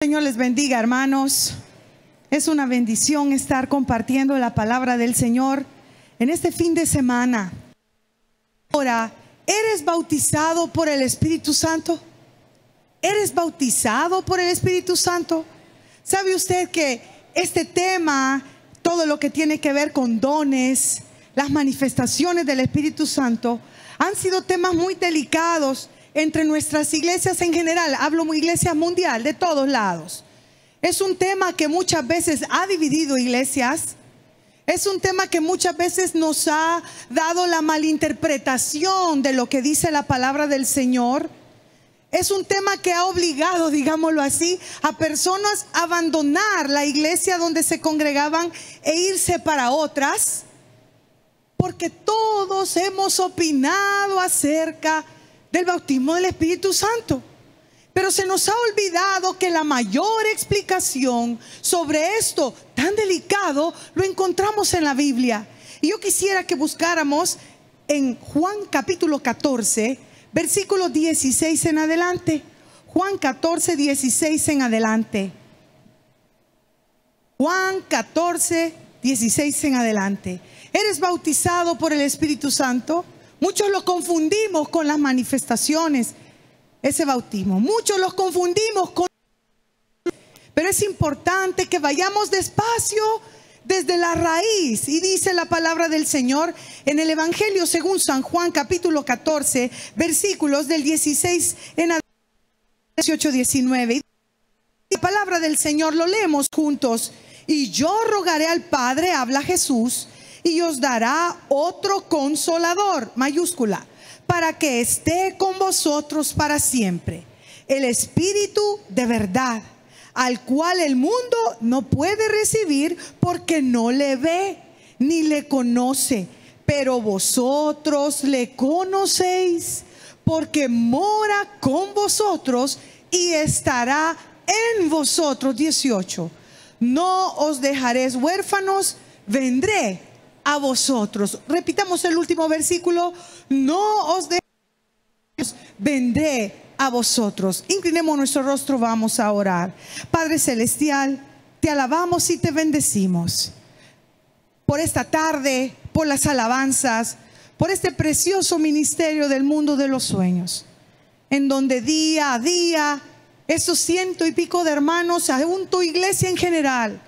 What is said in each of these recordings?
Señor les bendiga, hermanos. Es una bendición estar compartiendo la palabra del Señor en este fin de semana. Ahora, ¿eres bautizado por el Espíritu Santo? ¿Eres bautizado por el Espíritu Santo? ¿Sabe usted que este tema, todo lo que tiene que ver con dones, las manifestaciones del Espíritu Santo, han sido temas muy delicados entre nuestras iglesias en general? Hablo de iglesias mundial, de todos lados. Es un tema que muchas veces ha dividido iglesias. Es un tema que muchas veces nos ha dado la malinterpretación de lo que dice la palabra del Señor. Es un tema que ha obligado, digámoslo así, a personas a abandonar la iglesia donde se congregaban e irse para otras, porque todos hemos opinado acerca del bautismo del Espíritu Santo. Pero se nos ha olvidado que la mayor explicación sobre esto tan delicado lo encontramos en la Biblia. Y yo quisiera que buscáramos en Juan capítulo 14, versículo 16 en adelante. Juan 14, 16 en adelante. Juan 14, 16 en adelante. ¿Eres bautizado por el Espíritu Santo? Muchos lo confundimos con las manifestaciones, ese bautismo. Muchos los confundimos con... Pero es importante que vayamos despacio desde la raíz. Y dice la palabra del Señor en el Evangelio según San Juan capítulo 14, versículos del 16 en adelante, 18, 19. La palabra del Señor lo leemos juntos. Y yo rogaré al Padre, habla Jesús, y os dará otro consolador, mayúscula, para que esté con vosotros para siempre, el Espíritu de verdad, al cual el mundo no puede recibir porque no le ve ni le conoce, pero vosotros le conocéis porque mora con vosotros y estará en vosotros. 18. No os dejaréis huérfanos, vendré a vosotros. Repitamos el último versículo. No os dejaréis, vendré a vosotros. Inclinemos nuestro rostro, vamos a orar. Padre celestial, te alabamos y te bendecimos por esta tarde, por las alabanzas, por este precioso ministerio del mundo de los sueños, en donde día a día esos 100 y pico de hermanos, aún tu iglesia en general,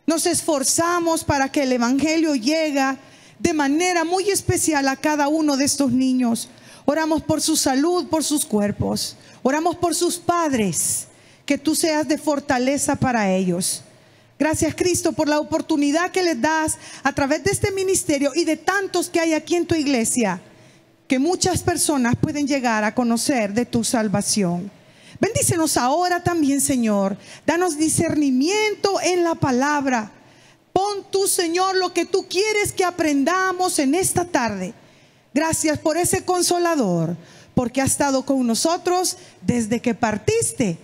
nos esforzamos para que el Evangelio llegue de manera muy especial a cada uno de estos niños. Oramos por su salud, por sus cuerpos. Oramos por sus padres, que tú seas de fortaleza para ellos. Gracias, Cristo, por la oportunidad que les das a través de este ministerio y de tantos que hay aquí en tu iglesia, que muchas personas pueden llegar a conocer de tu salvación. Bendícenos ahora también, Señor. Danos discernimiento en la palabra. Pon tú, Señor, lo que tú quieres que aprendamos en esta tarde. Gracias por ese consolador, porque ha estado con nosotros desde que partiste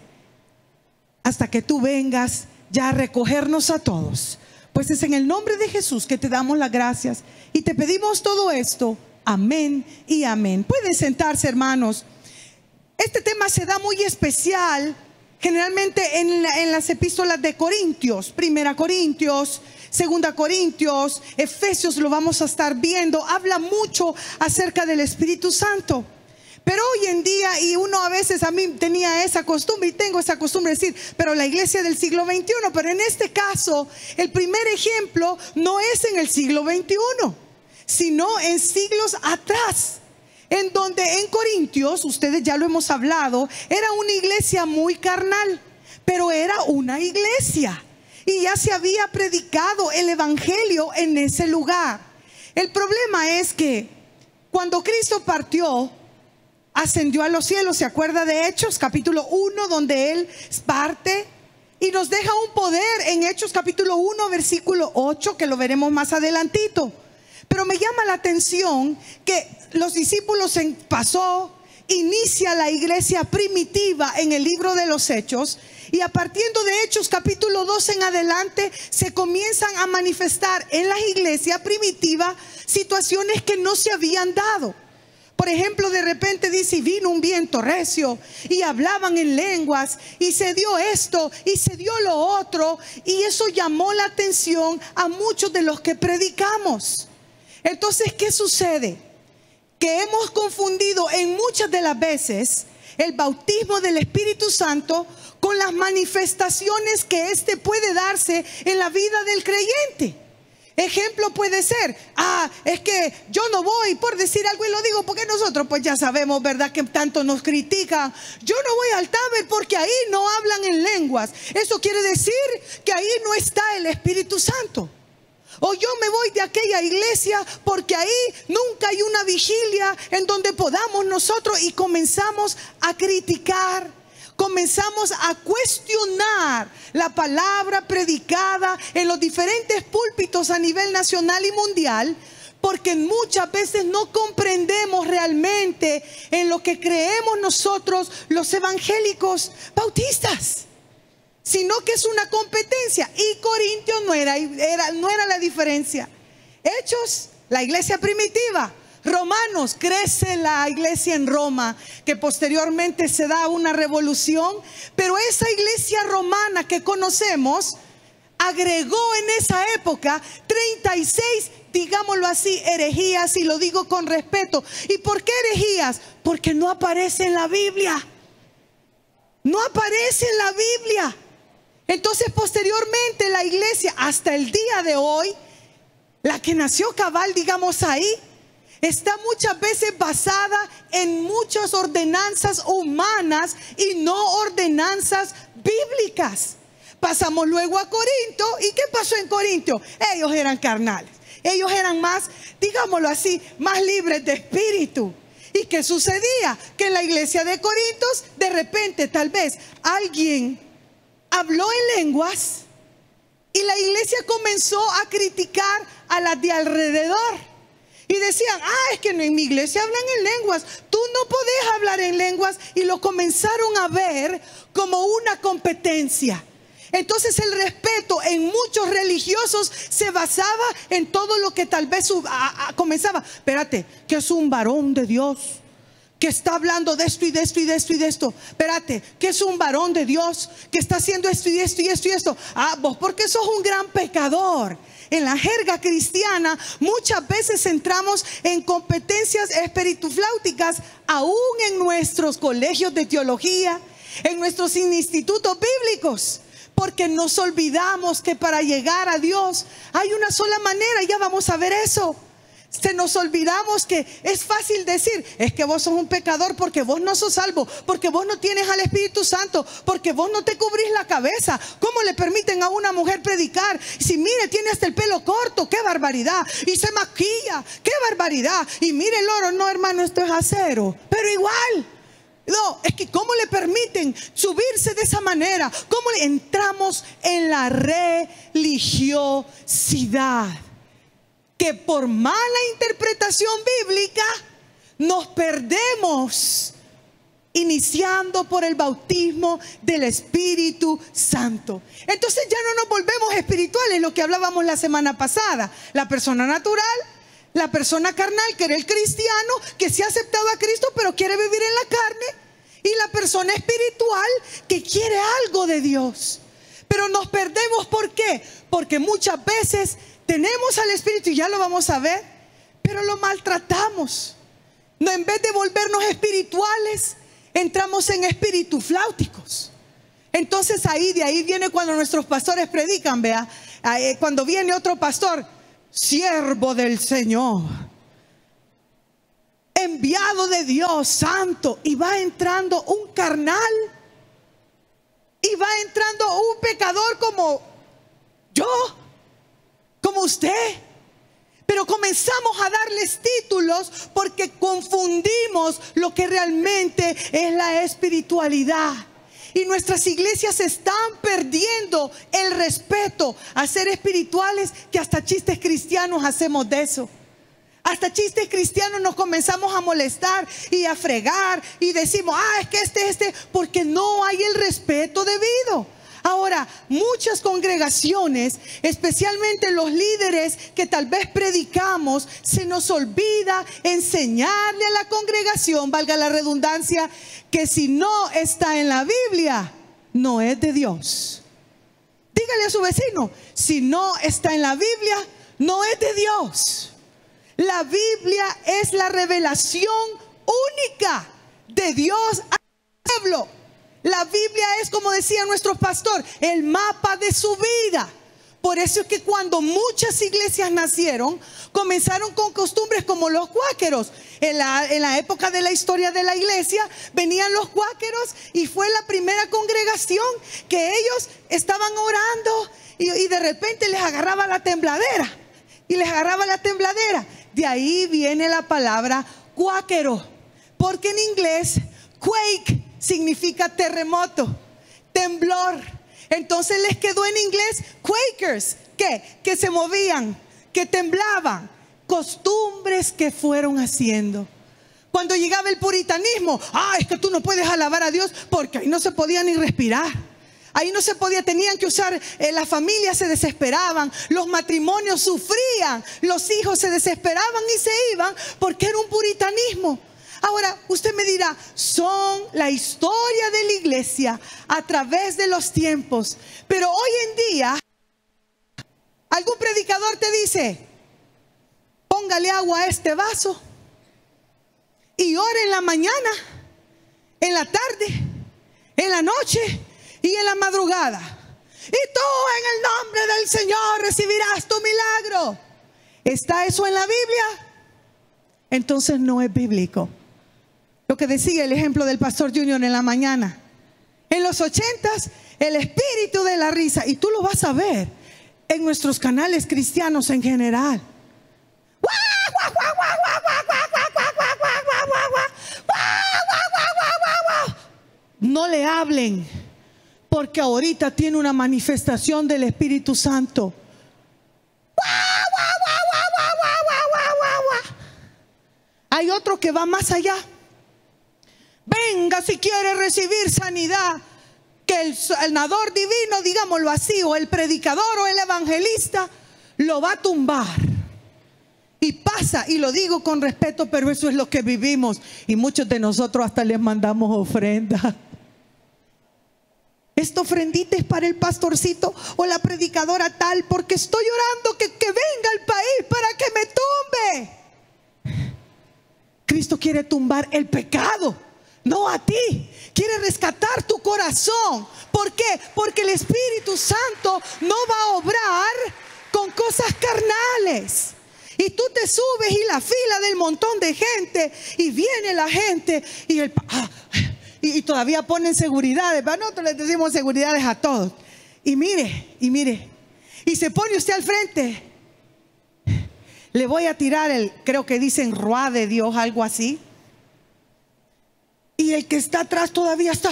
hasta que tú vengas ya a recogernos a todos. Pues es en el nombre de Jesús que te damos las gracias y te pedimos todo esto. Amén y amén. Pueden sentarse, hermanos. Este tema se da muy especial generalmente en las epístolas de Corintios, 1 Corintios, 2 Corintios, Efesios, lo vamos a estar viendo. Habla mucho acerca del Espíritu Santo. Pero hoy en día, y uno a veces, a mí tenía esa costumbre y tengo esa costumbre de decir, pero la iglesia del siglo XXI, pero en este caso, el primer ejemplo no es en el siglo XXI, sino en siglos atrás. En donde en Corintios, ustedes ya lo hemos hablado, era una iglesia muy carnal, pero era una iglesia y ya se había predicado el evangelio en ese lugar. El problema es que cuando Cristo partió, ascendió a los cielos. ¿Se acuerda de Hechos capítulo 1, donde Él parte y nos deja un poder en Hechos capítulo 1, versículo 8, que lo veremos más adelantito? Pero me llama la atención que los discípulos inicia la iglesia primitiva en el libro de los Hechos, y a partir de Hechos capítulo 2 en adelante se comienzan a manifestar en la iglesia primitiva situaciones que no se habían dado. Por ejemplo, de repente dice, y vino un viento recio, y hablaban en lenguas, y se dio esto, y se dio lo otro, y eso llamó la atención a muchos de los que predicamos. Entonces, ¿qué sucede? Que hemos confundido en muchas de las veces el bautismo del Espíritu Santo con las manifestaciones que éste puede darse en la vida del creyente. Ejemplo puede ser, es que yo no voy por decir algo, y lo digo porque nosotros pues ya sabemos, ¿verdad?, que tanto nos critican. Yo no voy al Taber porque ahí no hablan en lenguas. Eso quiere decir que ahí no está el Espíritu Santo. O yo me voy de aquella iglesia porque ahí nunca hay una vigilia en donde podamos nosotros, y comenzamos a criticar. Comenzamos a cuestionar la palabra predicada en los diferentes púlpitos a nivel nacional y mundial, porque muchas veces no comprendemos realmente en lo que creemos nosotros los evangélicos bautistas, sino que es una competencia. Y Corintios no era la diferencia. Hechos, la iglesia primitiva. Romanos, crece la iglesia en Roma, que posteriormente se da una revolución, pero esa iglesia romana que conocemos agregó en esa época 36, digámoslo así, herejías, y lo digo con respeto. ¿Y por qué herejías? Porque no aparece en la Biblia. No aparece en la Biblia. Entonces, posteriormente la iglesia, hasta el día de hoy, la que nació cabal, digamos ahí, está muchas veces basada en muchas ordenanzas humanas y no ordenanzas bíblicas. Pasamos luego a Corinto. ¿Y qué pasó en Corinto? Ellos eran carnales. Ellos eran más, digámoslo así, más libres de espíritu. ¿Y qué sucedía? Que en la iglesia de Corintios, de repente, tal vez alguien habló en lenguas y la iglesia comenzó a criticar a las de alrededor. Y decían, es que en mi iglesia hablan en lenguas, tú no podés hablar en lenguas. Y lo comenzaron a ver como una competencia. Entonces el respeto en muchos religiosos se basaba en todo lo que tal vez comenzaba. Espérate, que es un varón de Dios que está hablando de esto y de esto y de esto y de esto. Espérate, que es un varón de Dios que está haciendo esto y esto y esto y esto. Vos porque sos un gran pecador. En la jerga cristiana muchas veces entramos en competencias espiritufláuticas, aún en nuestros colegios de teología, en nuestros institutos bíblicos, porque nos olvidamos que para llegar a Dios hay una sola manera. Ya vamos a ver eso. Se nos olvidamos que es fácil decir, es que vos sos un pecador porque vos no sos salvo, porque vos no tienes al Espíritu Santo, porque vos no te cubrís la cabeza. ¿Cómo le permiten a una mujer predicar? Si mire, tiene hasta el pelo corto, qué barbaridad. Y se maquilla, qué barbaridad. Y mire el oro, no hermano, esto es acero. Pero igual, no, es que ¿cómo le permiten subirse de esa manera? ¿Cómo entramos en la religiosidad? Que por mala interpretación bíblica nos perdemos, iniciando por el bautismo del Espíritu Santo. Entonces ya no nos volvemos espirituales, lo que hablábamos la semana pasada. La persona natural, la persona carnal, que era el cristiano, que sí ha aceptado a Cristo pero quiere vivir en la carne, y la persona espiritual que quiere algo de Dios. Pero nos perdemos, ¿por qué? Porque muchas veces tenemos al Espíritu, y ya lo vamos a ver, pero lo maltratamos. No, en vez de volvernos espirituales, entramos en espiritufláuticos. Entonces de ahí viene cuando nuestros pastores predican, vea, cuando viene otro pastor, siervo del Señor, enviado de Dios santo, y va entrando un carnal, y va entrando un pecador como yo, como usted. Pero comenzamos a darles títulos porque confundimos lo que realmente es la espiritualidad. Y nuestras iglesias están perdiendo el respeto a ser espirituales, que hasta chistes cristianos hacemos de eso. Hasta chistes cristianos nos comenzamos a molestar y a fregar y decimos, es que porque no hay el respeto debido. Ahora, Ahora, muchas congregaciones, especialmente los líderes que tal vez predicamos, se nos olvida enseñarle a la congregación, valga la redundancia, que si no está en la Biblia, no es de Dios. Dígale a su vecino, si no está en la Biblia, no es de Dios. La Biblia es la revelación única de Dios al pueblo. La Biblia es, como decía nuestro pastor, el mapa de su vida. Por eso es que cuando muchas iglesias nacieron, comenzaron con costumbres como los cuáqueros. En la época de la historia de la iglesia, venían los cuáqueros y fue la primera congregación que ellos estaban orando y de repente les agarraba la tembladera. Y les agarraba la tembladera. De ahí viene la palabra cuáquero, porque en inglés quake significa terremoto, temblor. Entonces les quedó en inglés Quakers, que se movían, que temblaban. Costumbres que fueron haciendo. Cuando llegaba el puritanismo, es que tú no puedes alabar a Dios, porque ahí no se podía ni respirar. Ahí no se podía, tenían que usar, las familias se desesperaban, los matrimonios sufrían, los hijos se desesperaban y se iban porque era un puritanismo. Ahora, usted me dirá, son la historia de la iglesia a través de los tiempos. Pero hoy en día, algún predicador te dice, póngale agua a este vaso y ore en la mañana, en la tarde, en la noche y en la madrugada. Y tú en el nombre del Señor recibirás tu milagro. ¿Está eso en la Biblia? Entonces no es bíblico. Lo que decía el ejemplo del pastor Junior en la mañana. En los 80s, el espíritu de la risa, y tú lo vas a ver en nuestros canales cristianos en general. No le hablen, porque ahorita tiene una manifestación del Espíritu Santo. Hay otro que va más allá. Venga si quiere recibir sanidad, que el sanador divino, digámoslo así, o el predicador o el evangelista lo va a tumbar. Y pasa, y lo digo con respeto, pero eso es lo que vivimos. Y muchos de nosotros hasta les mandamos ofrenda. Esta ofrendita es para el pastorcito o la predicadora tal, porque estoy orando que venga al país para que me tumbe. Cristo quiere tumbar el pecado, no a ti. Quiere rescatar tu corazón. ¿Por qué? Porque el Espíritu Santo no va a obrar con cosas carnales. Y tú te subes y la fila del montón de gente, y viene la gente y todavía ponen seguridades. Nosotros les decimos seguridades a todos. Y mire, y se pone usted al frente. Le voy a tirar creo que dicen Ruá de Dios, algo así. Y el que está atrás todavía está.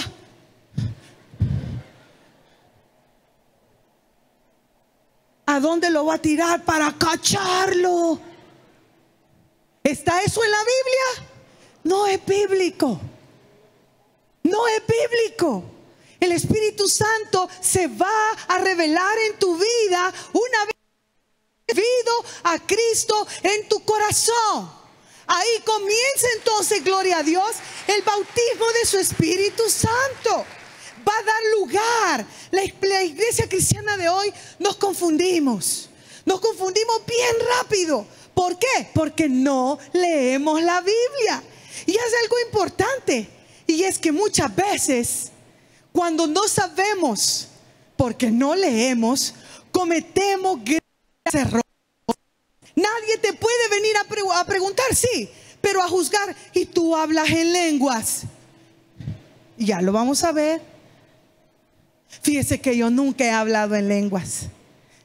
¿A dónde lo va a tirar para cacharlo? ¿Está eso en la Biblia? No es bíblico. No es bíblico. El Espíritu Santo se va a revelar en tu vida una vez debido a Cristo en tu corazón. Ahí comienza entonces, gloria a Dios, el bautismo de su Espíritu Santo. Va a dar lugar. La iglesia cristiana de hoy nos confundimos bien rápido. ¿Por qué? Porque no leemos la Biblia. Y es algo importante, y es que muchas veces cuando no sabemos, porque no leemos, cometemos grandes errores. Nadie te puede venir a preguntar, sí, pero a juzgar. Y tú hablas en lenguas. Ya lo vamos a ver. Fíjese que yo nunca he hablado en lenguas.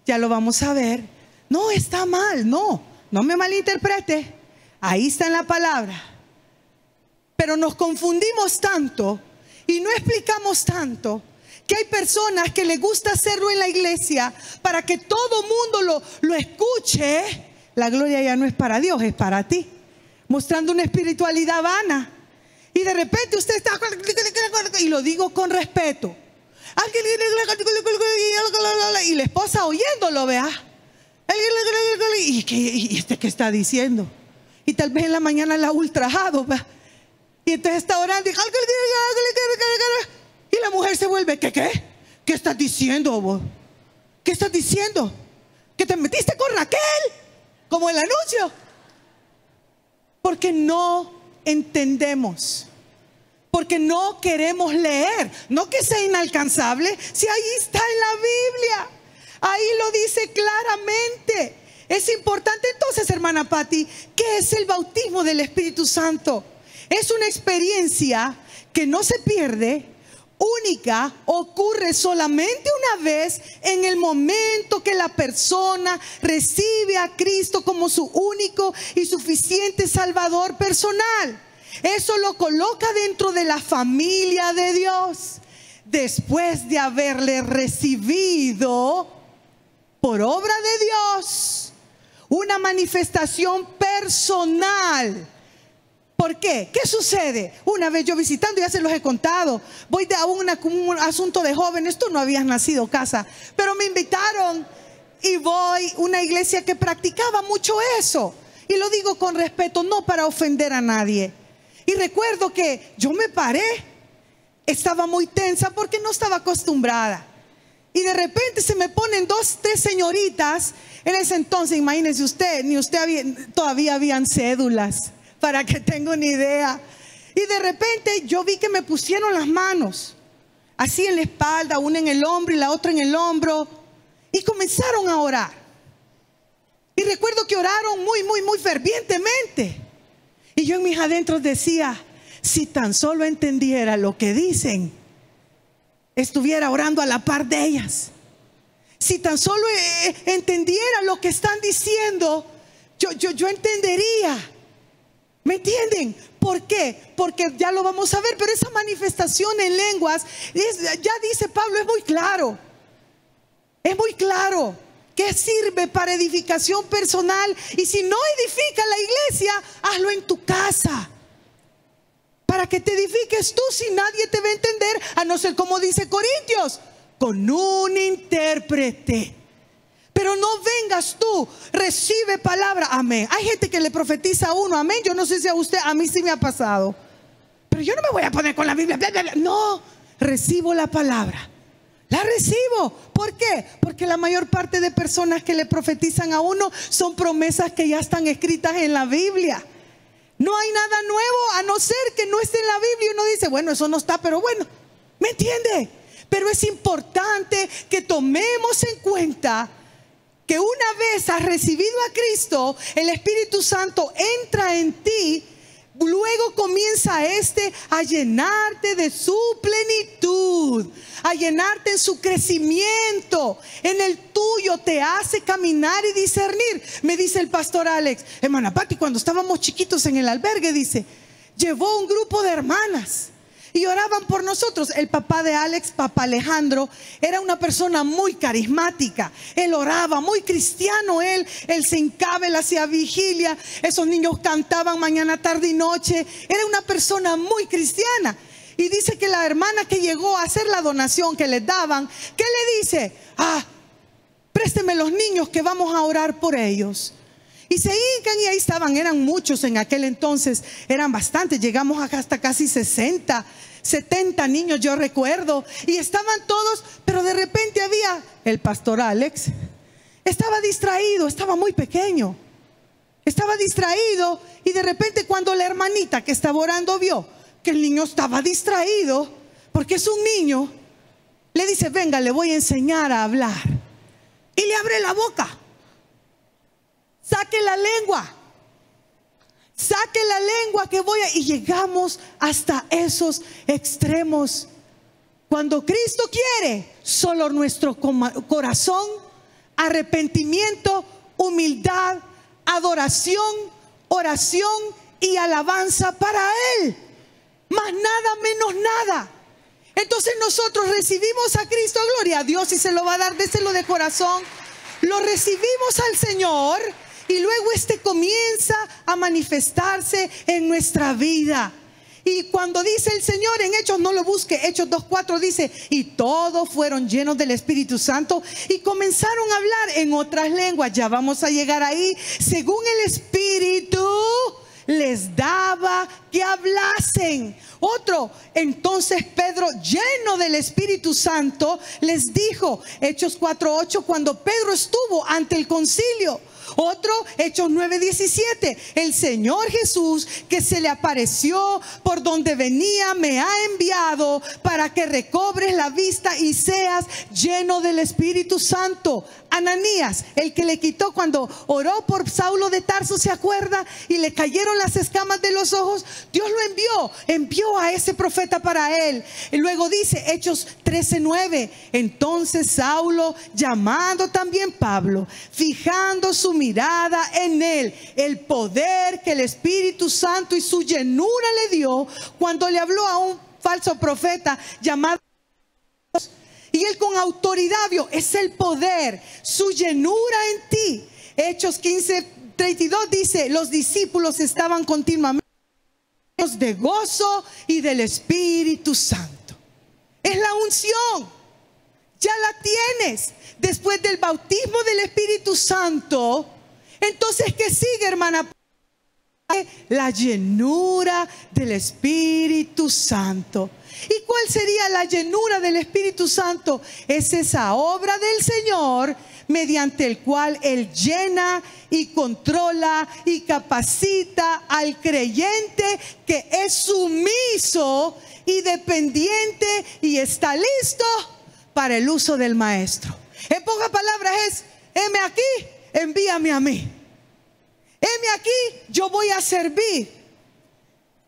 Ya lo vamos a ver. No está mal, no me malinterprete. Ahí está en la palabra. Pero nos confundimos tanto y no explicamos tanto, que hay personas que les gusta hacerlo en la iglesia para que todo mundo lo escuche. La gloria ya no es para Dios, es para ti, mostrando una espiritualidad vana. Y de repente usted está, y lo digo con respeto, y la esposa oyéndolo, vea. ¿Y este qué está diciendo? Y tal vez en la mañana la ha ultrajado, vea. Y entonces está orando y la mujer se vuelve, ¿qué? ¿Qué estás diciendo vos? ¿Qué estás diciendo? ¿Que te metiste con Raquel? Como el anuncio. Porque no entendemos. Porque no queremos leer. No que sea inalcanzable. Si ahí está en la Biblia. Ahí lo dice claramente. Es importante entonces, hermana Patti, ¿qué es el bautismo del Espíritu Santo? Es una experiencia que no se pierde, única, ocurre solamente una vez en el momento que la persona recibe a Cristo como su único y suficiente Salvador personal. Eso lo coloca dentro de la familia de Dios. Después de haberle recibido por obra de Dios una manifestación personal. ¿Por qué? ¿Qué sucede? Una vez yo visitando, ya se los he contado, voy a un asunto de jóvenes. Tú no habías nacido, casa, pero me invitaron y voy a una iglesia que practicaba mucho eso. Y lo digo con respeto, no para ofender a nadie. Y recuerdo que yo me paré, estaba muy tensa porque no estaba acostumbrada. Y de repente se me ponen 2, 3 señoritas. En ese entonces, imagínense usted, ni usted todavía habían cédulas, para que tenga una idea. Y de repente yo vi que me pusieron las manos así en la espalda, una en el hombro y la otra en el hombro, y comenzaron a orar. Y recuerdo que oraron muy fervientemente. Y yo en mis adentros decía, si tan solo entendiera lo que dicen, estuviera orando a la par de ellas. Si tan solo entendiera lo que están diciendo, yo entendería. ¿Me entienden? ¿Por qué? Porque ya lo vamos a ver, pero esa manifestación en lenguas, ya dice Pablo, es muy claro. Es muy claro que sirve para edificación personal. Y si no edifica la iglesia, hazlo en tu casa. Para que te edifiques tú, si nadie te va a entender, a no ser como dice Corintios, con un intérprete. Pero no vengas tú, recibe palabra, amén. Hay gente que le profetiza a uno, amén. Yo no sé si a usted, a mí sí me ha pasado. Pero yo no me voy a poner con la Biblia, bla, bla, bla. No, recibo la palabra. La recibo. ¿Por qué? Porque la mayor parte de personas que le profetizan a uno son promesas que ya están escritas en la Biblia. No hay nada nuevo, a no ser que no esté en la Biblia. Y uno dice, bueno, eso no está, pero bueno, ¿me entiende? Pero es importante que tomemos en cuenta que una vez has recibido a Cristo, el Espíritu Santo entra en ti. Luego comienza a llenarte de su plenitud, a llenarte en su crecimiento. En el tuyo te hace caminar y discernir. Me dice el pastor Alex, hermana Patti, cuando estábamos chiquitos en el albergue, dice, llevó un grupo de hermanas y oraban por nosotros. El papá de Alex, papá Alejandro, era una persona muy carismática. Él oraba, muy cristiano. Él se hincaba, él hacía vigilia. Esos niños cantaban mañana, tarde y noche. Era una persona muy cristiana. Y dice que la hermana que llegó a hacer la donación que les daban, ¿qué le dice? Présteme los niños que vamos a orar por ellos. Y se hincan y ahí estaban, eran muchos en aquel entonces, eran bastantes, llegamos hasta casi 60, 70 niños, yo recuerdo, y estaban todos, pero de repente había el pastor Alex, estaba distraído, estaba muy pequeño, estaba distraído, y de repente cuando la hermanita que estaba orando vio que el niño estaba distraído, porque es un niño, le dice, venga, le voy a enseñar a hablar, y le abre la boca. Saque la lengua. Saque la lengua que y llegamos hasta esos extremos. Cuando Cristo quiere, solo nuestro corazón, arrepentimiento, humildad, adoración, oración y alabanza para Él. Más nada, menos nada. Entonces nosotros recibimos a Cristo, gloria a Dios, y se lo va a dar, déselo de corazón. Lo recibimos al Señor. Y luego comienza a manifestarse en nuestra vida. Y cuando dice el Señor en Hechos, no lo busque, Hechos 2:4 dice, y todos fueron llenos del Espíritu Santo y comenzaron a hablar en otras lenguas. Ya vamos a llegar ahí. Según el Espíritu les daba que hablasen. Otro, entonces Pedro, lleno del Espíritu Santo, les dijo, Hechos 4:8, cuando Pedro estuvo ante el concilio. Otro, Hechos 9:17, el Señor Jesús que se le apareció por donde venía me ha enviado para que recobres la vista y seas lleno del Espíritu Santo. Ananías, el que le quitó cuando oró por Saulo de Tarso, ¿se acuerda? Y le cayeron las escamas de los ojos. Dios lo envió a ese profeta para él. Y luego dice Hechos 13:9, entonces Saulo, llamando también Pablo, fijando su mirada en él, el poder que el Espíritu Santo y su llenura le dio cuando le habló a un falso profeta llamado, y él con autoridad vio, es el poder, su llenura en ti. Hechos 15:32 dice, los discípulos estaban continuamente de gozo y del Espíritu Santo. Es la unción, ya la tienes. Después del bautismo del Espíritu Santo, entonces ¿qué sigue, hermana? La llenura del Espíritu Santo. ¿Y cuál sería la llenura del Espíritu Santo? Es esa obra del Señor mediante el cual Él llena y controla y capacita al creyente que es sumiso y dependiente y está listo para el uso del Maestro. En pocas palabras es, heme aquí, envíame a mí. Heme aquí, yo voy a servir.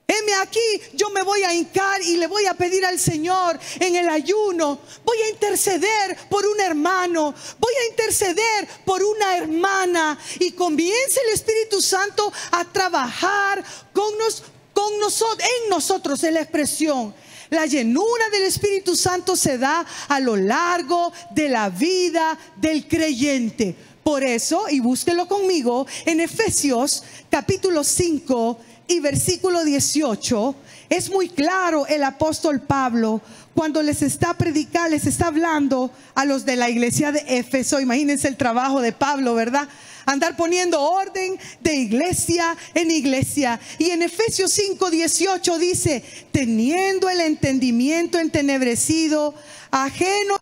Heme aquí, yo me voy a hincar y le voy a pedir al Señor en el ayuno. Voy a interceder por un hermano, voy a interceder por una hermana. Y comienza el Espíritu Santo a trabajar en nosotros, en la expresión. La llenura del Espíritu Santo se da a lo largo de la vida del creyente. Por eso, y búsquelo conmigo, en Efesios capítulo 5 y versículo 18, es muy claro el apóstol Pablo cuando les está predicando, les está hablando a los de la iglesia de Éfeso. Imagínense el trabajo de Pablo, ¿verdad? Andar poniendo orden de iglesia en iglesia. Y en Efesios 5:18 dice, teniendo el entendimiento entenebrecido, ajeno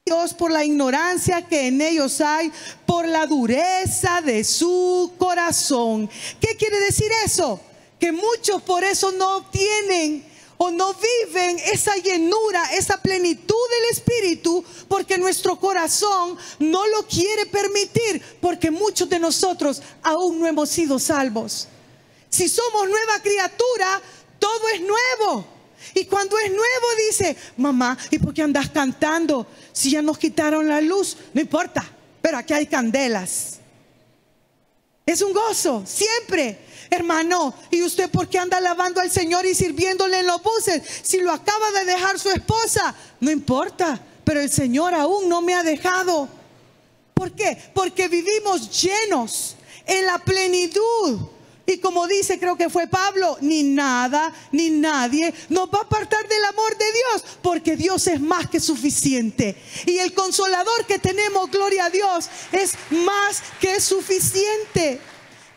Dios por la ignorancia que en ellos hay, por la dureza de su corazón. ¿Qué quiere decir eso? Que muchos por eso no obtienen o no viven esa llenura, esa plenitud del Espíritu, porque nuestro corazón no lo quiere permitir, porque muchos de nosotros aún no hemos sido salvos. Si somos nueva criatura, todo es nuevo. Y cuando es nuevo dice, mamá, ¿y por qué andas cantando? Si ya nos quitaron la luz, no importa, pero aquí hay candelas. Es un gozo, siempre. Hermano, ¿y usted por qué anda alabando al Señor y sirviéndole en los buses? Si lo acaba de dejar su esposa, no importa, pero el Señor aún no me ha dejado. ¿Por qué? Porque vivimos llenos en la plenitud. Y como dice, creo que fue Pablo, ni nada ni nadie nos va a apartar del amor de Dios, porque Dios es más que suficiente. Y el consolador que tenemos, gloria a Dios, es más que suficiente.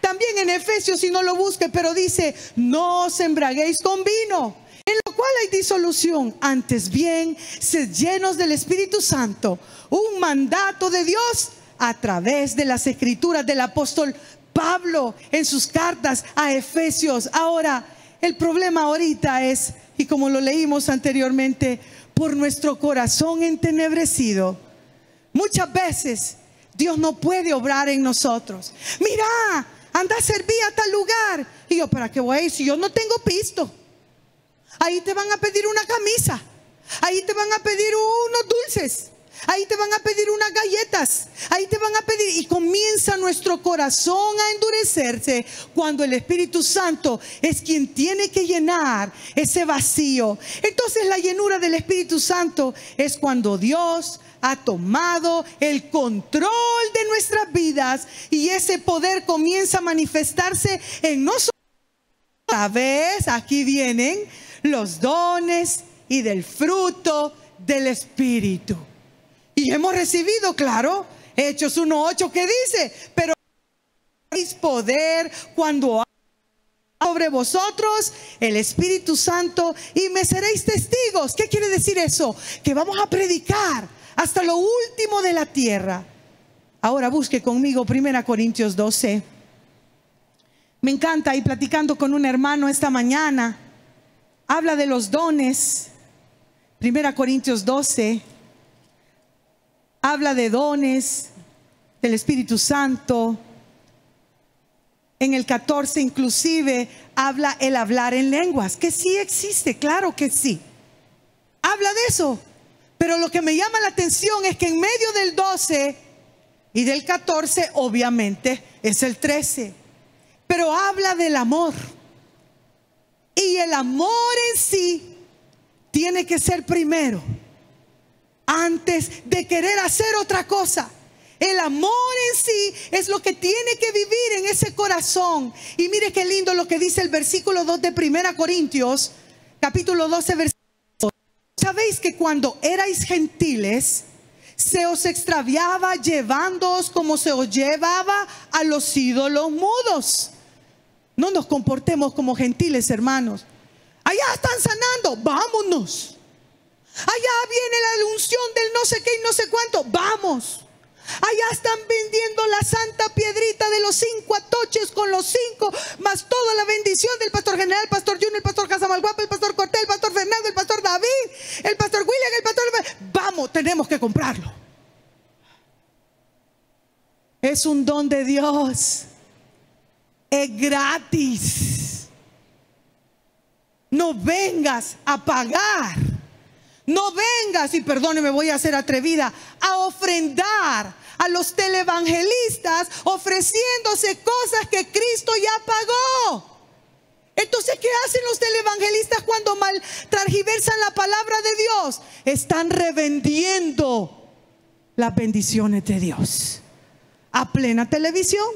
También en Efesios, si no lo busque, pero dice, no os embriaguéis con vino, en lo cual hay disolución, antes bien, sed llenos del Espíritu Santo. Un mandato de Dios a través de las escrituras del apóstol Pablo en sus cartas a Efesios. Ahora, el problema ahorita es, y como lo leímos anteriormente, por nuestro corazón entenebrecido. Muchas veces Dios no puede obrar en nosotros. Mira, anda a servir a tal lugar. Y yo, ¿para qué voy a ir si yo no tengo pisto? Ahí te van a pedir una camisa, ahí te van a pedir unos dulces, ahí te van a pedir unas galletas, ahí te van a pedir, y comienza nuestro corazón a endurecerse cuando el Espíritu Santo es quien tiene que llenar ese vacío. Entonces la llenura del Espíritu Santo es cuando Dios ha tomado el control de nuestras vidas y ese poder comienza a manifestarse en nosotros vez, aquí vienen los dones y del fruto del Espíritu. Y hemos recibido, claro, Hechos 1:8 que dice: pero tenéis poder cuando sobre vosotros el Espíritu Santo y me seréis testigos. ¿Qué quiere decir eso? Que vamos a predicar hasta lo último de la tierra. Ahora busque conmigo 1 Corintios 12. Me encanta, y platicando con un hermano esta mañana, habla de los dones. 1 Corintios 12 habla de dones del Espíritu Santo. En el 14 inclusive habla el hablar en lenguas, que sí existe, claro que sí. Habla de eso. Pero lo que me llama la atención es que en medio del 12 y del 14 obviamente es el 13. Pero habla del amor. Y el amor en sí tiene que ser primero, antes de querer hacer otra cosa. El amor en sí es lo que tiene que vivir en ese corazón. Y mire qué lindo lo que dice el versículo 2 de 1 Corintios, capítulo 12, versículo 2. Sabéis que cuando erais gentiles, se os extraviaba llevándoos como se os llevaba a los ídolos mudos. No nos comportemos como gentiles, hermanos. Allá están sanando, vámonos. Allá viene la unción del no sé qué y no sé cuánto, vamos. Allá están vendiendo la santa piedrita de los 5 atoches con los 5, más toda la bendición del pastor general, el pastor Junior, el pastor Casamalguapa, el pastor Cortés, el pastor Fernando, el pastor David, el pastor William, el pastor... Vamos, tenemos que comprarlo. Es un don de Dios. Es gratis. No vengas a pagar. No vengas, y perdóneme, voy a ser atrevida, a ofrendar a los televangelistas ofreciéndose cosas que Cristo ya pagó. Entonces, ¿qué hacen los televangelistas cuando mal transgiversan la palabra de Dios? Están revendiendo las bendiciones de Dios a plena televisión.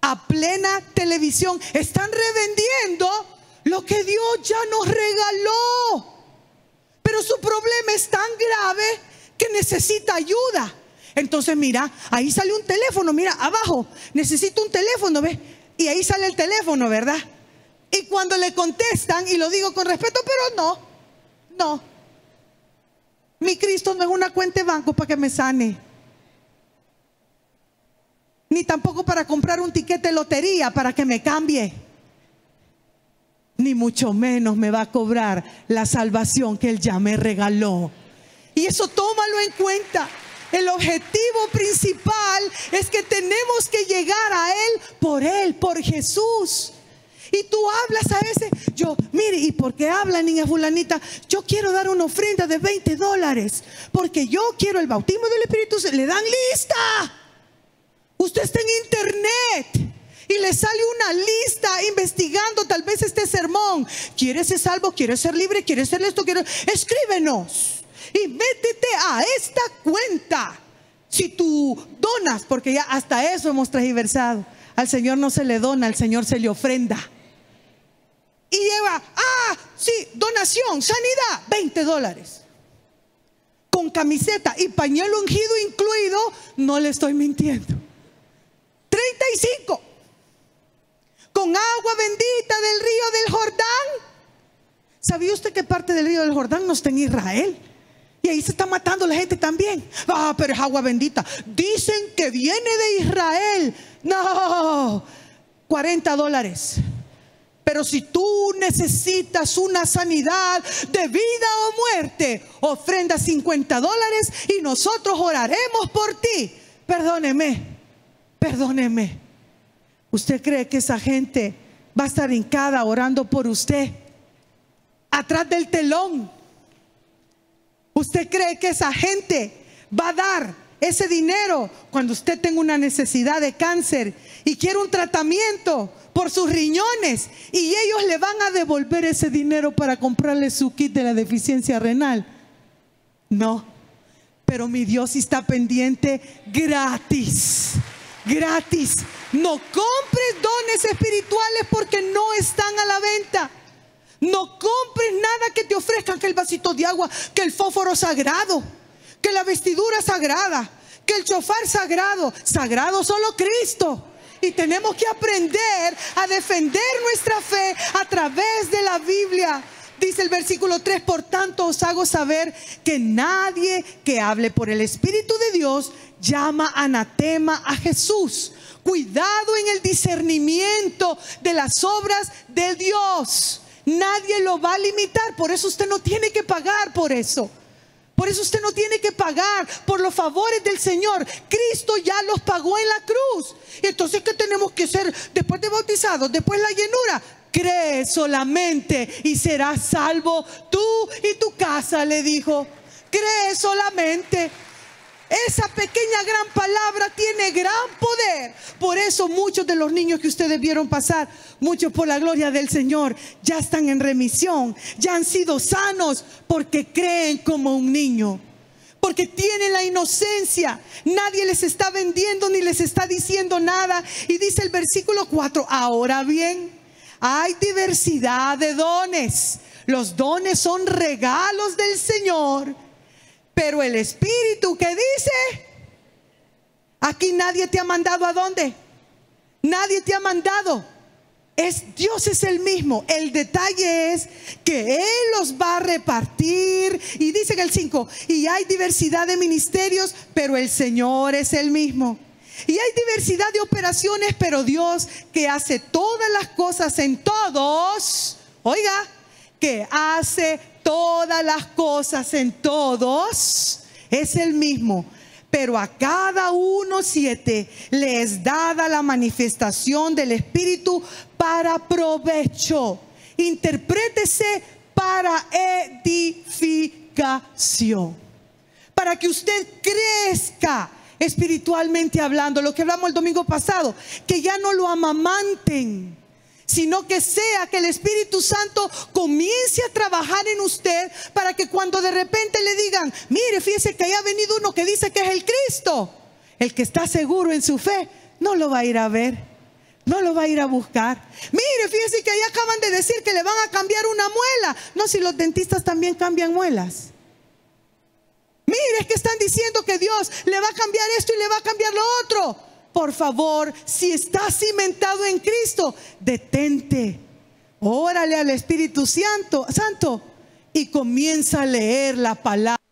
A plena televisión están revendiendo lo que Dios ya nos regaló. Pero su problema es tan grave que necesita ayuda. Entonces mira, ahí sale un teléfono, mira abajo, necesito un teléfono, ¿ves? Y ahí sale el teléfono, ¿verdad? Y cuando le contestan, y lo digo con respeto, pero no, mi Cristo no es una cuenta de banco para que me sane, ni tampoco para comprar un tiquete de lotería para que me cambie, ni mucho menos me va a cobrar la salvación que Él ya me regaló. Y eso tómalo en cuenta. El objetivo principal es que tenemos que llegar a Él, por Jesús. Y tú hablas a ese, mire, ¿y por qué habla, niña fulanita? Yo quiero dar una ofrenda de $20 porque yo quiero el bautismo del Espíritu. Le dan lista. Usted está en internet y le sale una lista investigando tal vez este sermón. ¿Quieres ser salvo? ¿Quieres ser libre? ¿Quieres ser esto? Escríbenos y métete a esta cuenta. Si tú donas, porque ya hasta eso hemos transversado. Al Señor no se le dona, al Señor se le ofrenda. Y lleva, sí, donación, sanidad, $20. Con camiseta y pañuelo ungido incluido, no le estoy mintiendo. 35. Con agua bendita del río del Jordán. ¿Sabía usted que parte del río del Jordán no está en Israel? Y ahí se está matando la gente también. Pero es agua bendita. Dicen que viene de Israel. No, $40. Pero si tú necesitas una sanidad de vida o muerte, ofrenda $50 y nosotros oraremos por ti. Perdóneme. ¿Usted cree que esa gente va a estar hincada orando por usted atrás del telón? ¿Usted cree que esa gente va a dar ese dinero cuando usted tenga una necesidad de cáncer y quiere un tratamiento por sus riñones, y ellos le van a devolver ese dinero para comprarle su kit de la deficiencia renal? No, pero mi Dios está pendiente gratis. gratis. No compres dones espirituales porque no están a la venta. No compres nada que te ofrezcan, que el vasito de agua, que el fósforo sagrado, que la vestidura sagrada, que el chofar sagrado. Sagrado solo Cristo. Y tenemos que aprender a defender nuestra fe a través de la Biblia. Dice el versículo 3, por tanto os hago saber que nadie que hable por el Espíritu de Dios llama anatema a Jesús. Cuidado en el discernimiento de las obras de Dios. Nadie lo va a limitar, por eso usted no tiene que pagar por eso. Por eso usted no tiene que pagar por los favores del Señor. Cristo ya los pagó en la cruz. Y entonces, ¿qué tenemos que hacer después de bautizados? Después la llenura. Cree solamente y serás salvo tú y tu casa, le dijo. Cree solamente. Esa pequeña gran palabra tiene gran poder. Por eso muchos de los niños que ustedes vieron pasar, muchos por la gloria del Señor, ya están en remisión, ya han sido sanos porque creen como un niño, porque tienen la inocencia. Nadie les está vendiendo ni les está diciendo nada. Y dice el versículo 4, ahora bien, hay diversidad de dones. Los dones son regalos del Señor. Pero el Espíritu, ¿qué dice? Aquí nadie te ha mandado. ¿A dónde? Nadie te ha mandado. Dios es el mismo. El detalle es que Él los va a repartir. Y dice en el 5, y hay diversidad de ministerios, pero el Señor es el mismo. Y hay diversidad de operaciones, pero Dios, que hace todas las cosas en todos, oiga, que hace todas las cosas en todos, es el mismo. Pero a cada uno 7 le es dada la manifestación del Espíritu para provecho. Interprétese para edificación, para que usted crezca espiritualmente hablando. Lo que hablamos el domingo pasado, que ya no lo amamanten, sino que sea que el Espíritu Santo comience a trabajar en usted, para que cuando de repente le digan, mire, fíjese que haya venido uno que dice que es el Cristo, el que está seguro en su fe no lo va a ir a ver, no lo va a ir a buscar. Mire, fíjese que ahí acaban de decir que le van a cambiar una muela. No, si los dentistas también cambian muelas. Mire, es que están diciendo que Dios le va a cambiar esto y le va a cambiar lo otro. Por favor, si estás cimentado en Cristo, detente, órale al Espíritu Santo y comienza a leer la palabra.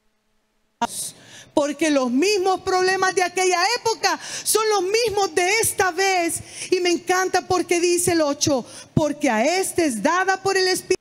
Porque los mismos problemas de aquella época son los mismos de esta vez. Y me encanta porque dice el 8, porque a este es dada por el Espíritu,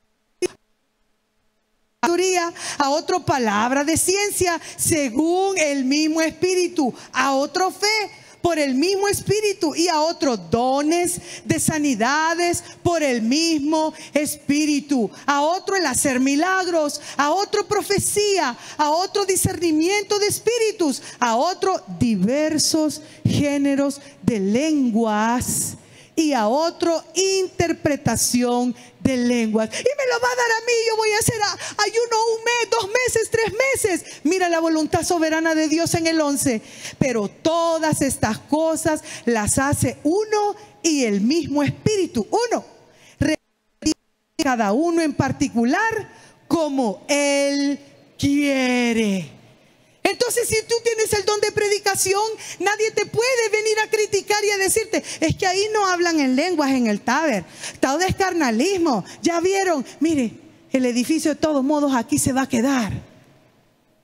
a otro palabra de ciencia según el mismo Espíritu, a otro fe por el mismo Espíritu, y a otros dones de sanidades por el mismo Espíritu, a otro el hacer milagros, a otro profecía, a otro discernimiento de espíritus, a otro diversos géneros de lenguas, y a otro interpretación de lenguas. Y me lo va a dar a mí. Yo voy a hacer ayuno 1 mes, 2 meses, 3 meses. Mira la voluntad soberana de Dios en el 11. Pero todas estas cosas las hace uno y el mismo Espíritu. Uno, cada uno en particular como Él quiere. Entonces, si tú tienes el don de predicación, nadie te puede venir a criticar y a decirte, es que ahí no hablan en lenguas en el taber, todo es carnalismo. Ya vieron, mire, el edificio de todos modos aquí se va a quedar.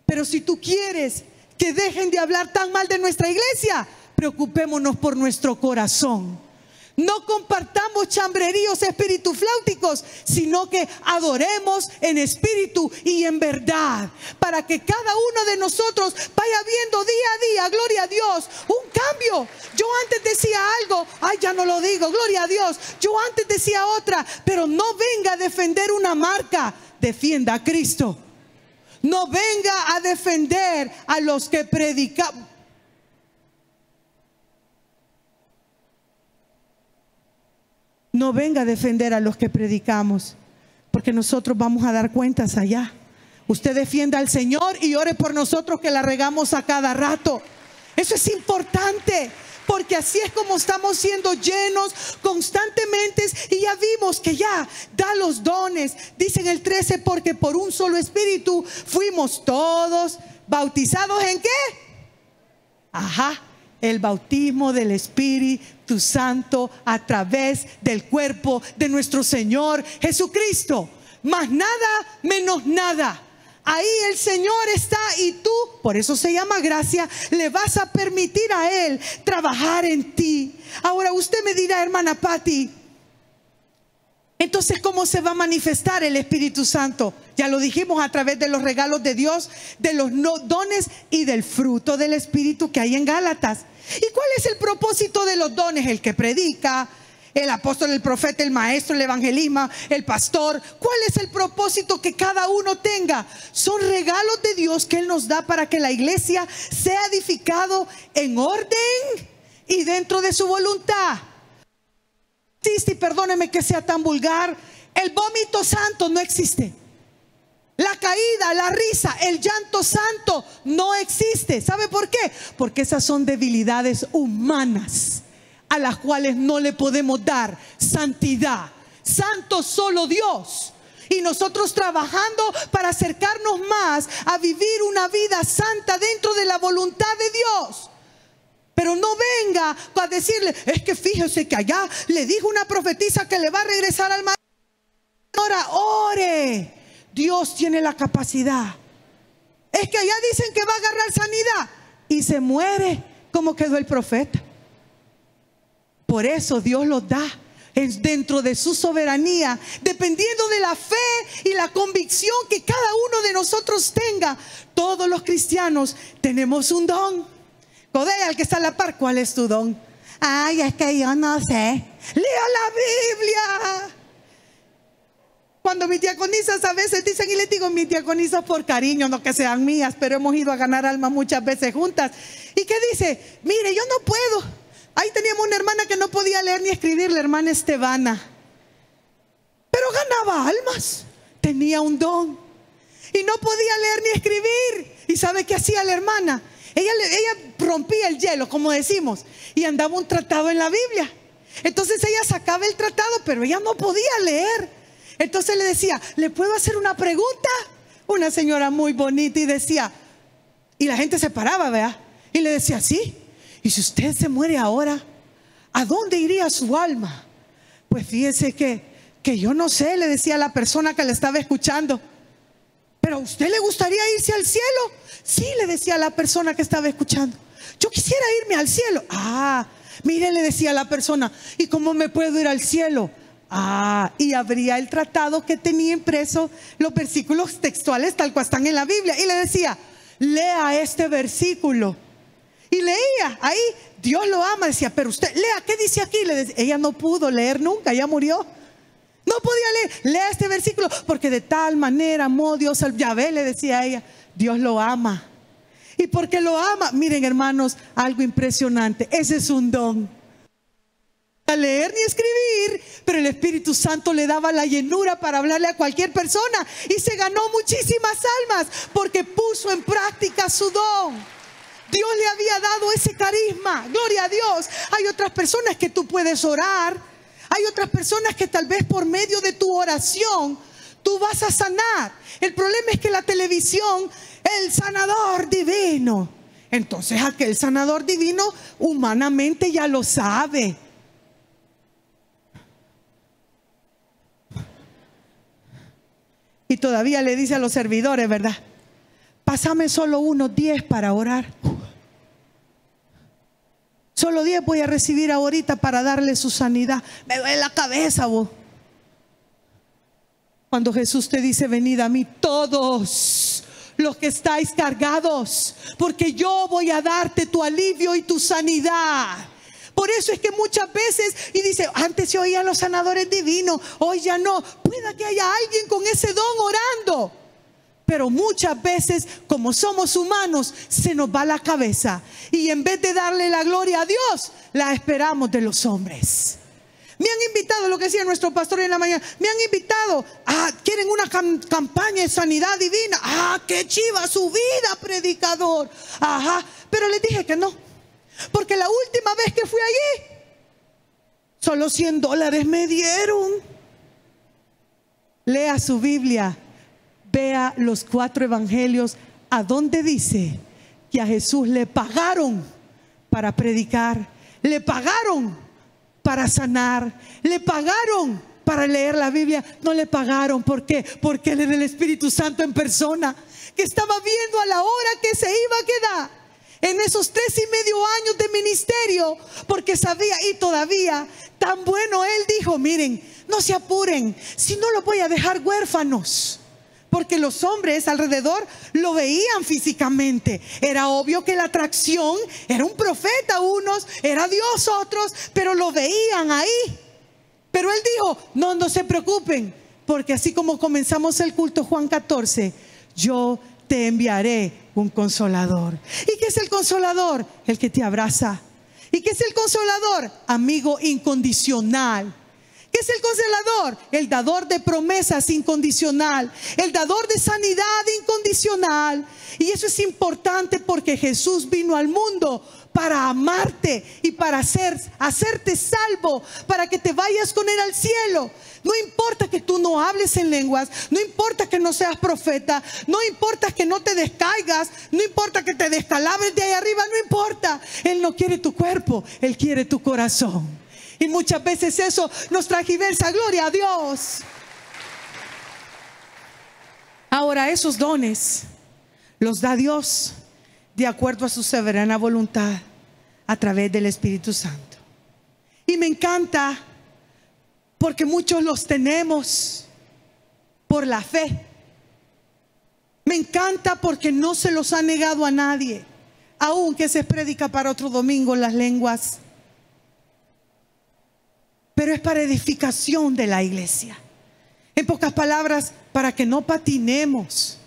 Pero si tú quieres que dejen de hablar tan mal de nuestra iglesia, preocupémonos por nuestro corazón. No compartamos chambreríos espiritufláuticos, sino que adoremos en espíritu y en verdad, para que cada uno de nosotros vaya viendo día a día, gloria a Dios, un cambio. Yo antes decía algo, ay, ya no lo digo, gloria a Dios. Yo antes decía otra, pero no venga a defender una marca, defienda a Cristo. No venga a defender a los que predican. No venga a defender a los que predicamos, porque nosotros vamos a dar cuentas allá. Usted defienda al Señor y ore por nosotros que la regamos a cada rato. Eso es importante, porque así es como estamos siendo llenos constantemente. Y ya vimos que ya da los dones. Dice en el 13, porque por un solo espíritu fuimos todos bautizados. ¿En qué? El bautismo del Espíritu Santo a través del cuerpo de nuestro Señor Jesucristo. Más nada, menos nada. Ahí el Señor está y tú, por eso se llama gracia, le vas a permitir a Él trabajar en ti. Ahora usted me dirá, hermana Patti, entonces ¿cómo se va a manifestar el Espíritu Santo? Ya lo dijimos, a través de los regalos de Dios, de los dones y del fruto del Espíritu que hay en Gálatas. ¿Y cuál es el propósito de los dones? El que predica, el apóstol, el profeta, el maestro, el evangelista, el pastor. ¿Cuál es el propósito que cada uno tenga? Son regalos de Dios que Él nos da para que la iglesia sea edificado en orden y dentro de su voluntad. Y perdóneme que sea tan vulgar, el vómito santo no existe. La caída, la risa, el llanto santo no existe. ¿Sabe por qué? Porque esas son debilidades humanas a las cuales no le podemos dar santidad. Santo solo Dios. Y nosotros trabajando para acercarnos más a vivir una vida santa dentro de la voluntad de Dios. Pero no venga a decirle, es que fíjese que allá le dijo una profetisa que le va a regresar al mar. Ahora ore. Dios tiene la capacidad. Es que allá dicen que va a agarrar sanidad y se muere como quedó el profeta. Por eso Dios los da dentro de su soberanía, dependiendo de la fe y la convicción que cada uno de nosotros tenga. Todos los cristianos tenemos un don. Codea al que está a la par, ¿cuál es tu don? Ay, es que yo no sé. Lea la Biblia. Cuando mis diaconisas a veces dicen, y les digo mis diaconisas por cariño, no que sean mías, pero hemos ido a ganar almas muchas veces juntas. ¿Y qué dice? Mire, yo no puedo. Ahí teníamos una hermana que no podía leer ni escribir, la hermana Estebana, pero ganaba almas, tenía un don y no podía leer ni escribir. ¿Y sabe qué hacía la hermana? Ella rompía el hielo, como decimos, y andaba un tratado en la Biblia. Entonces ella sacaba el tratado, pero ella no podía leer. Entonces le decía, ¿le puedo hacer una pregunta? Una señora muy bonita, y decía, y la gente se paraba, ¿verdad? Y le decía, sí. Y si usted se muere ahora, ¿a dónde iría su alma? Pues fíjese que yo no sé, le decía a la persona que le estaba escuchando. ¿Pero a usted le gustaría irse al cielo? Sí, le decía a la persona que estaba escuchando. Yo quisiera irme al cielo. Ah, mire, le decía a la persona, ¿y cómo me puedo ir al cielo? Ah, y abría el tratado que tenía impreso, los versículos textuales tal cual están en la Biblia, y le decía, lea este versículo. Y leía, ahí, Dios lo ama. Decía, pero usted, lea, ¿qué dice aquí? Le decía, ella no pudo leer nunca, ya murió. No podía leer, lea este versículo, porque de tal manera amó Dios al... Ya ve, le decía a ella, Dios lo ama. Y porque lo ama, miren hermanos, algo impresionante, ese es un don. A leer ni escribir, pero el Espíritu Santo le daba la llenura para hablarle a cualquier persona, y se ganó muchísimas almas porque puso en práctica su don. Dios le había dado ese carisma, gloria a Dios. Hay otras personas que tú puedes orar, hay otras personas que tal vez por medio de tu oración tú vas a sanar. El problema es que la televisión, el sanador divino, entonces aquel sanador divino humanamente ya lo sabe. Y todavía le dice a los servidores, ¿verdad? Pásame solo unos 10 para orar. Solo 10 voy a recibir ahorita para darle su sanidad. Me duele la cabeza, vos. Cuando Jesús te dice, venid a mí todos los que estáis cargados, porque yo voy a darte tu alivio y tu sanidad. Por eso es que muchas veces, y dice, antes se oían los sanadores divinos, hoy ya no. Pueda que haya alguien con ese don orando, pero muchas veces, como somos humanos, se nos va la cabeza, y en vez de darle la gloria a Dios, la esperamos de los hombres. Me han invitado, lo que decía nuestro pastor en la mañana, me han invitado, quieren una campaña de sanidad divina. Qué chiva su vida, predicador. Ajá, pero les dije que no. Porque la última vez que fui allí, solo $100 me dieron. Lea su Biblia, vea los 4 evangelios, a donde dice que a Jesús le pagaron para predicar, le pagaron para sanar, le pagaron para leer la Biblia. No le pagaron, ¿por qué? Porque Él era el Espíritu Santo en persona, que estaba viendo a la hora que se iba a quedar en esos 3.5 años de ministerio, porque sabía, y todavía tan bueno Él dijo: miren, no se apuren, si no los voy a dejar huérfanos. Porque los hombres alrededor lo veían físicamente. Era obvio que la atracción era un profeta, unos, era Dios otros, pero lo veían ahí. Pero Él dijo: no se preocupen, porque así como comenzamos el culto, Juan 14, yo te enviaré un consolador. ¿Y qué es el consolador? El que te abraza. ¿Y qué es el consolador? Amigo incondicional. ¿Qué es el consolador? El dador de promesas incondicional, el dador de sanidad incondicional. Y eso es importante porque Jesús vino al mundo para amarte y para hacerte salvo, para que te vayas con Él al cielo. No importa que tú no hables en lenguas, no importa que no seas profeta, no importa que no te descaigas, no importa que te descalabres de ahí arriba, no importa. Él no quiere tu cuerpo, Él quiere tu corazón. Y muchas veces eso nos transgiversa. Gloria a Dios. Ahora, esos dones los da Dios de acuerdo a su soberana voluntad a través del Espíritu Santo. Y me encanta porque muchos los tenemos por la fe. Me encanta porque no se los ha negado a nadie, aunque se predica para otro domingo las lenguas. Pero es para edificación de la iglesia. En pocas palabras, para que no patinemos.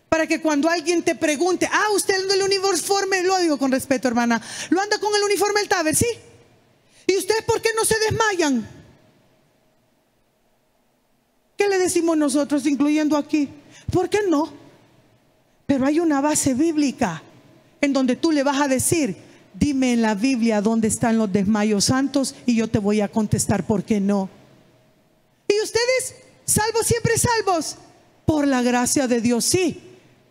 Para que cuando alguien te pregunte: usted anda el uniforme, lo digo con respeto, hermana, ¿lo anda con el uniforme del Taber? Sí. ¿Y ustedes por qué no se desmayan? ¿Qué le decimos nosotros, incluyendo aquí? ¿Por qué no? Pero hay una base bíblica en donde tú le vas a decir: dime en la Biblia dónde están los desmayos santos y yo te voy a contestar por qué no. ¿Y ustedes salvos, siempre salvos? Por la gracia de Dios, sí.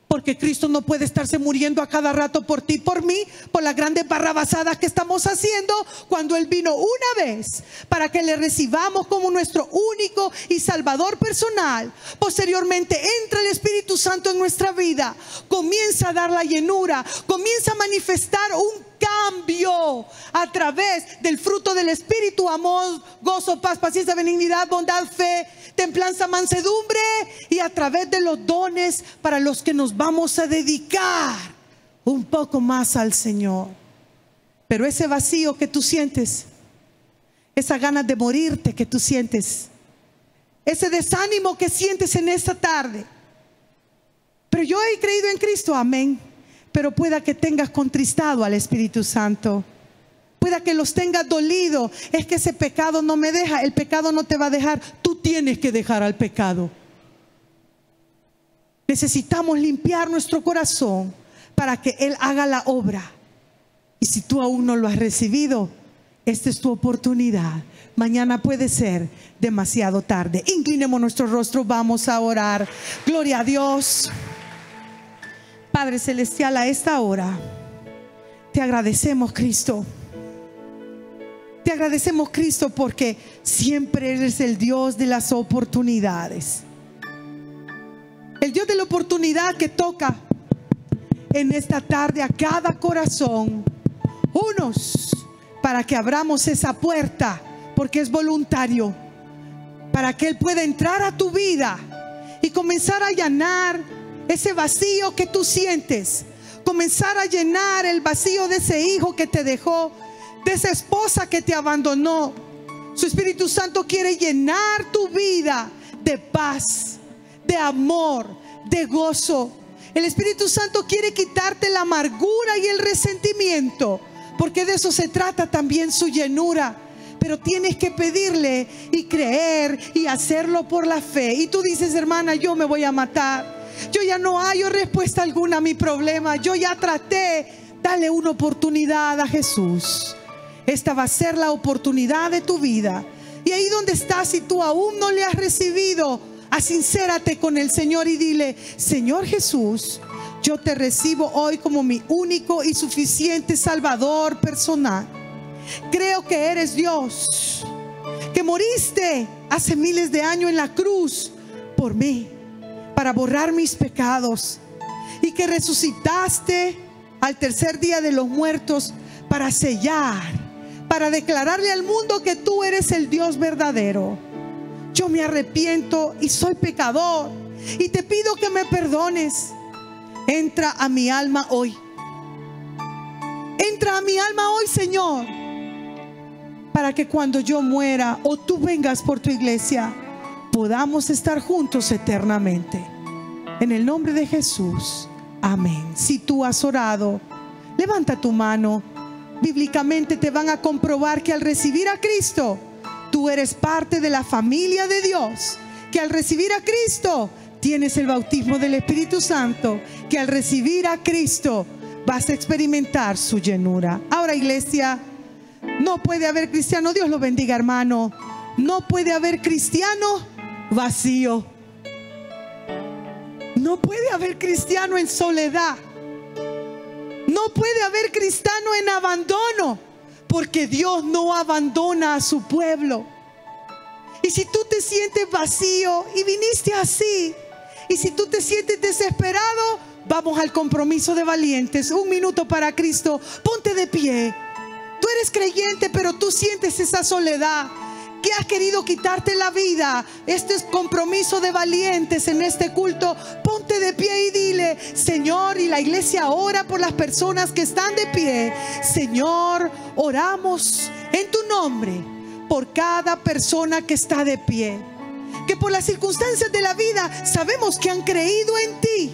Porque Cristo no puede estarse muriendo a cada rato por ti y por mí, por las grandes barrabasadas que estamos haciendo, cuando Él vino una vez para que le recibamos como nuestro único y salvador personal. Posteriormente entra el Espíritu Santo en nuestra vida, comienza a dar la llenura, comienza a manifestar un cambio a través del fruto del Espíritu: amor, gozo, paz, paciencia, benignidad, bondad, fe, templanza, mansedumbre. Y a través de los dones para los que nos vamos a dedicar un poco más al Señor. Pero ese vacío que tú sientes, esa ganas de morirte que tú sientes, ese desánimo que sientes en esta tarde: pero yo he creído en Cristo, amén. Pero pueda que tengas contristado al Espíritu Santo, pueda que los tengas dolido. Es que ese pecado no me deja. El pecado no te va a dejar, tú tienes que dejar al pecado. Necesitamos limpiar nuestro corazón para que Él haga la obra. Y si tú aún no lo has recibido, esta es tu oportunidad. Mañana puede ser demasiado tarde. Inclinemos nuestro rostro, vamos a orar. Gloria a Dios. Padre Celestial, a esta hora te agradecemos, Cristo. Te agradecemos, Cristo, porque siempre eres el Dios de las oportunidades. El Dios de la oportunidad que toca en esta tarde a cada corazón. Unos para que abramos esa puerta, porque es voluntario, para que Él pueda entrar a tu vida y comenzar a llenar ese vacío que tú sientes, comenzar a llenar el vacío de ese hijo que te dejó, de esa esposa que te abandonó. Su Espíritu Santo quiere llenar tu vida de paz, de amor, de gozo. El Espíritu Santo quiere quitarte la amargura y el resentimiento, porque de eso se trata también su llenura. Pero tienes que pedirle y creer y hacerlo por la fe. Y tú dices: hermana, yo me voy a matar, yo ya no hallo respuesta alguna a mi problema, yo ya traté. Tal Dale una oportunidad a Jesús. Esta va a ser la oportunidad de tu vida. Y ahí donde estás, si tú aún no le has recibido, asincérate con el Señor y dile: Señor Jesús, yo te recibo hoy como mi único y suficiente Salvador personal. Creo que eres Dios, que moriste hace miles de años en la cruz por mí, para borrar mis pecados, y que resucitaste al tercer día de los muertos para sellar, para declararle al mundo que tú eres el Dios verdadero. Yo me arrepiento y soy pecador y te pido que me perdones. Entra a mi alma hoy. Entra a mi alma hoy, Señor, para que cuando yo muera o tú vengas por tu iglesia, podamos estar juntos eternamente. En el nombre de Jesús, amén. Si tú has orado, levanta tu mano. Bíblicamente te van a comprobar que al recibir a Cristo, tú eres parte de la familia de Dios. Que al recibir a Cristo, tienes el bautismo del Espíritu Santo. Que al recibir a Cristo, vas a experimentar su llenura. Ahora, iglesia, no puede haber cristiano, Dios lo bendiga, hermano. No puede haber cristiano vacío. No puede haber cristiano en soledad. No puede haber cristiano en abandono, porque Dios no abandona a su pueblo. Y si tú te sientes vacío y viniste así, y si tú te sientes desesperado, vamos al compromiso de valientes. 1 minuto para Cristo. Ponte de pie. Tú eres creyente, pero tú sientes esa soledad, que has querido quitarte la vida. Este es compromiso de valientes en este culto. Ponte de pie y dile: Señor, y la iglesia ora por las personas que están de pie. Señor, oramos en tu nombre por cada persona que está de pie, que por las circunstancias de la vida sabemos que han creído en ti,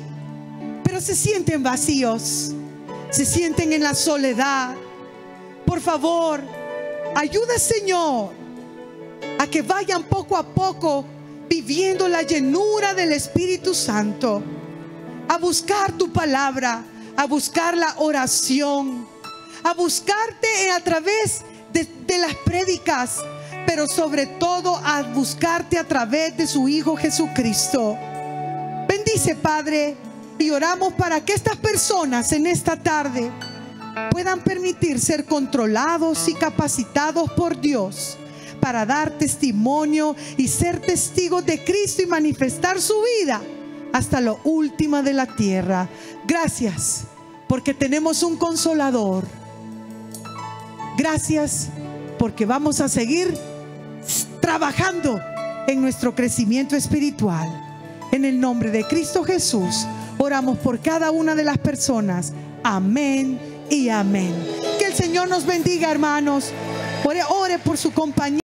pero se sienten vacíos, se sienten en la soledad. Por favor, ayuda, Señor, a que vayan poco a poco viviendo la llenura del Espíritu Santo, a buscar tu palabra, a buscar la oración, a buscarte a través de las prédicas, pero sobre todo a buscarte a través de su Hijo Jesucristo. Bendice, Padre, y oramos para que estas personas en esta tarde puedan permitir ser controlados y capacitados por Dios para dar testimonio y ser testigos de Cristo y manifestar su vida hasta lo último de la tierra. Gracias porque tenemos un consolador. Gracias porque vamos a seguir trabajando en nuestro crecimiento espiritual. En el nombre de Cristo Jesús oramos por cada una de las personas. Amén y amén. Que el Señor nos bendiga, hermanos. Ore por su compañía.